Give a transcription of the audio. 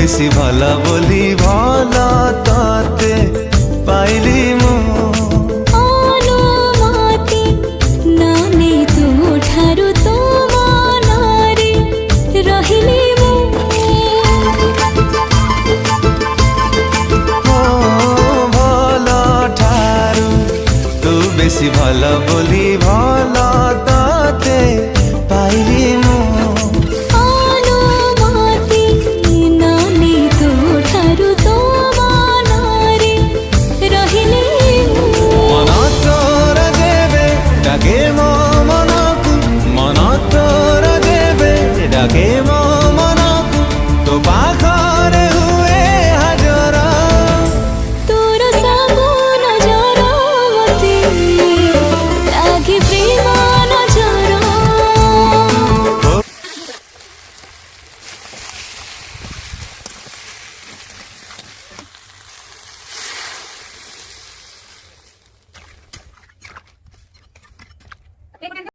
বেশি ভালা বলি ভালা তাতে পাইলি মু ଅନୁମତି ନାନେ ତୁ ଠାରୁ ତୋ ମନରେ ରହିଲି ମୁଁ ভালা ঠারু তু বেশি ভালা বলি ভালা তাতে পাইলি মু ଅନୁମତି ନାନେ ତୁ ଠାରୁ ତୋ ମନରେ ରହିଲି ମୁଁ মন তোর দেবে ডাকে মো মনকু মন তোর দেবে ডাকে মো মনকু তো পাখরে হুয়ে হাজর ତୋର ସବୁ ନଜର ମତେ ଲାଗେ ପ୍ରେମ ନଜର